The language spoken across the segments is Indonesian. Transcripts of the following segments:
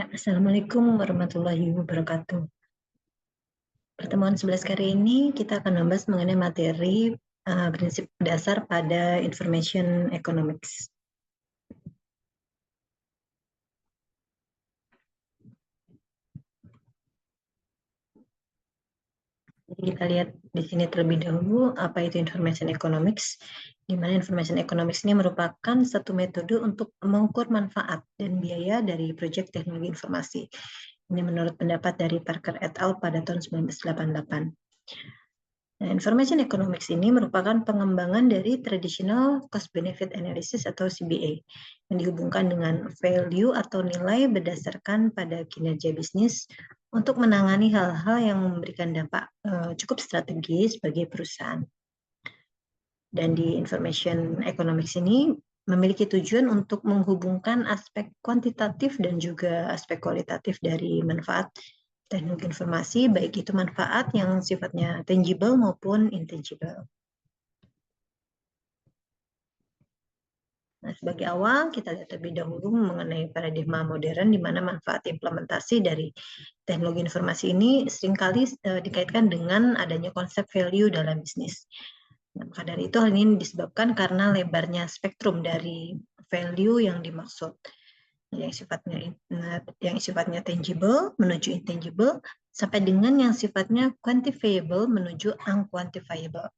Ya, Assalamualaikum warahmatullahi wabarakatuh. Pertemuan 11 kali ini kita akan membahas mengenai materi prinsip dasar pada Information Economics. Jadi kita lihat di sini terlebih dahulu apa itu Information Economics, di mana Information Economics ini merupakan satu metode untuk mengukur manfaat dan biaya dari proyek teknologi informasi. Ini menurut pendapat dari Parker et al. Pada tahun 1988. Nah, Information Economics ini merupakan pengembangan dari traditional cost benefit analysis atau CBA yang dihubungkan dengan value atau nilai berdasarkan pada kinerja bisnis untuk menangani hal-hal yang memberikan dampak cukup strategis bagi perusahaan. Dan di Information Economics ini memiliki tujuan untuk menghubungkan aspek kuantitatif dan juga aspek kualitatif dari manfaat teknologi informasi, baik itu manfaat yang sifatnya tangible maupun intangible. Nah, sebagai awal, kita lihat terlebih dahulu mengenai paradigma modern, di mana manfaat implementasi dari teknologi informasi ini seringkali dikaitkan dengan adanya konsep value dalam bisnis. Nah, maka dari itu, hal ini disebabkan karena lebarnya spektrum dari value yang dimaksud, yang sifatnya tangible menuju intangible, sampai dengan yang sifatnya quantifiable menuju unquantifiable.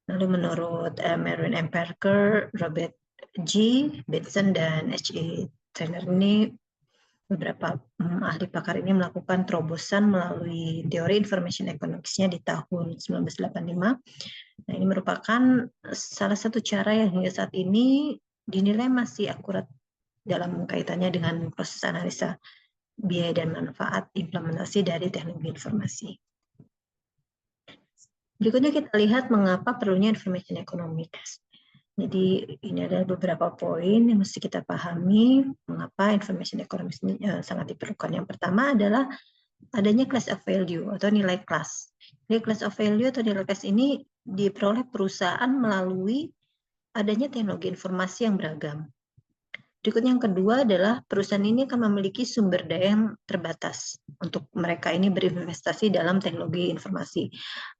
Lalu menurut Merwin M. Parker, Robert G. Benson, dan H.E. Trainer ini, beberapa ahli pakar ini melakukan terobosan melalui teori information economics-nya di tahun 1985. Nah, ini merupakan salah satu cara yang hingga saat ini dinilai masih akurat dalam kaitannya dengan proses analisa biaya dan manfaat implementasi dari teknologi informasi. Berikutnya kita lihat mengapa perlunya information economics. Jadi ini adalah beberapa poin yang mesti kita pahami mengapa information economics ini sangat diperlukan. Yang pertama adalah adanya class of value atau nilai kelas. Nilai class of value atau nilai kelas ini diperoleh perusahaan melalui adanya teknologi informasi yang beragam. Berikutnya yang kedua adalah perusahaan ini akan memiliki sumber daya yang terbatas untuk mereka ini berinvestasi dalam teknologi informasi.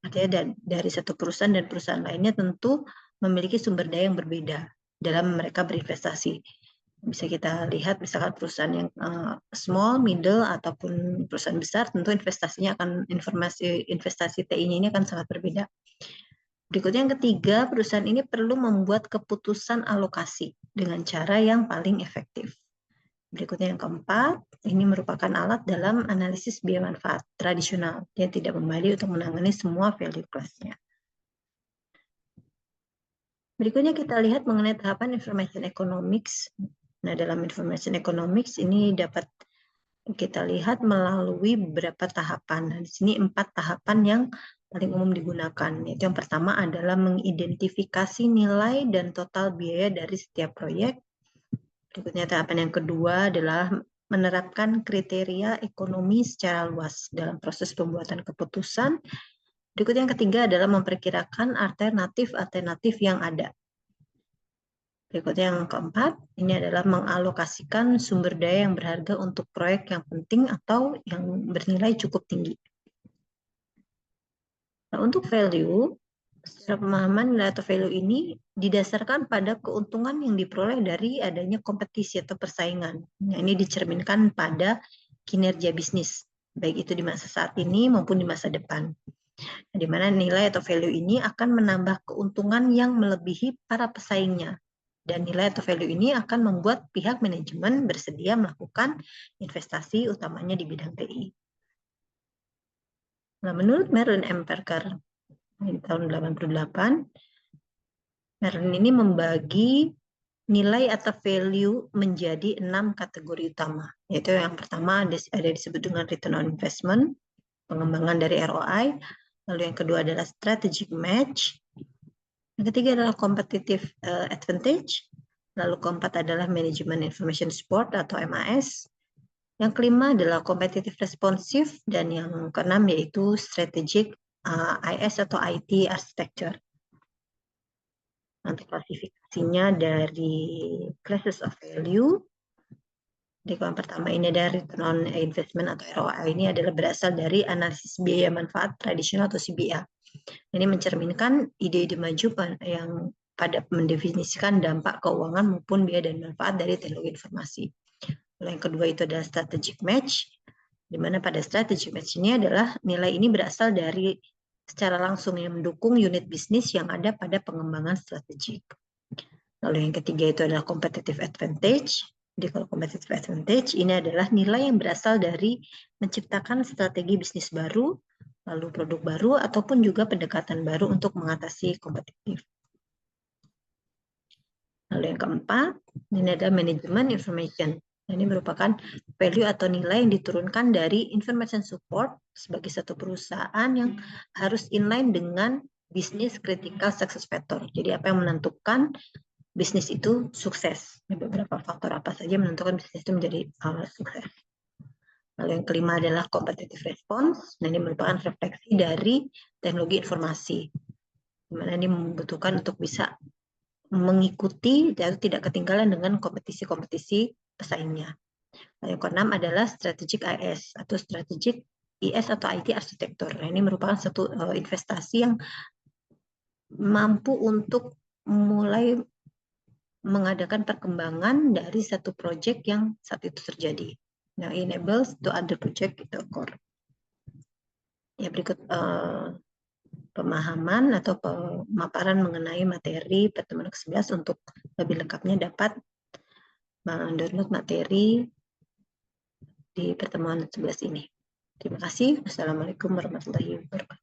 Artinya dari satu perusahaan dan perusahaan lainnya tentu memiliki sumber daya yang berbeda dalam mereka berinvestasi. Bisa kita lihat misalkan perusahaan yang small, middle, ataupun perusahaan besar, tentu investasinya akan investasi TI-nya ini akan sangat berbeda. Berikutnya yang ketiga, perusahaan ini perlu membuat keputusan alokasi dengan cara yang paling efektif. Berikutnya yang keempat, ini merupakan alat dalam analisis biaya manfaat tradisional yang tidak memadai untuk menangani semua value class-nya. Berikutnya kita lihat mengenai tahapan information economics. Nah, dalam information economics ini dapat kita lihat melalui beberapa tahapan. Nah, di sini 4 tahapan yang paling umum digunakan. Yaitu yang pertama adalah mengidentifikasi nilai dan total biaya dari setiap proyek. Berikutnya tahapan yang kedua adalah menerapkan kriteria ekonomi secara luas dalam proses pembuatan keputusan. Berikutnya yang ketiga adalah memperkirakan alternatif-alternatif yang ada. Berikutnya yang keempat, ini adalah mengalokasikan sumber daya yang berharga untuk proyek yang penting atau yang bernilai cukup tinggi. Nah, untuk value, secara pemahaman nilai atau value ini didasarkan pada keuntungan yang diperoleh dari adanya kompetisi atau persaingan. Nah, ini dicerminkan pada kinerja bisnis, baik itu di masa saat ini maupun di masa depan. Nah, di mana nilai atau value ini akan menambah keuntungan yang melebihi para pesaingnya. Dan nilai atau value ini akan membuat pihak manajemen bersedia melakukan investasi utamanya di bidang TI. Nah, menurut Merwin M. Parker di tahun 88, Merwin ini membagi nilai atau value menjadi 6 kategori utama. Yaitu yang pertama ada disebut dengan return on investment, pengembangan dari ROI. Lalu yang kedua adalah strategic match. Yang ketiga adalah competitive advantage. Lalu keempat adalah Management Information Support atau MAS. Yang kelima adalah Competitive Responsive. Dan yang keenam yaitu Strategic IS atau IT Architecture. Untuk klasifikasinya dari classes of value, Jadi yang pertama ini ada return on investment atau ROI, ini adalah berasal dari analisis biaya manfaat tradisional atau CBA. Ini mencerminkan ide-ide maju yang pada mendefinisikan dampak keuangan maupun biaya dan manfaat dari teknologi informasi. Lalu yang kedua itu adalah strategic match, di mana pada strategic match ini adalah nilai ini berasal dari secara langsung yang mendukung unit bisnis yang ada pada pengembangan strategik. Lalu yang ketiga itu adalah competitive advantage. Jadi kalau competitive advantage ini adalah nilai yang berasal dari menciptakan strategi bisnis baru, lalu produk baru, ataupun juga pendekatan baru untuk mengatasi kompetitif. Lalu yang keempat, ini adalah manajemen information. Ini merupakan value atau nilai yang diturunkan dari information support sebagai satu perusahaan yang harus inline dengan bisnis critical success factor. Jadi apa yang menentukan bisnis itu sukses. Beberapa faktor apa saja menentukan bisnis itu menjadi sukses. Lalu yang kelima adalah competitive response. Nah, ini merupakan refleksi dari teknologi informasi. Di mana ini membutuhkan untuk bisa mengikuti dan tidak ketinggalan dengan kompetisi-kompetisi pesaingnya. Lalu yang keenam adalah strategic IS atau strategic IS atau IT arsitektur. Nah, ini merupakan satu investasi yang mampu untuk mulai mengadakan perkembangan dari satu project yang saat itu terjadi. Nah, enables to other project itu core. Ya, berikut pemahaman atau pemaparan mengenai materi pertemuan ke-11. Untuk lebih lengkapnya dapat mendownload materi di pertemuan 11 ini. Terima kasih. Wassalamualaikum warahmatullahi wabarakatuh.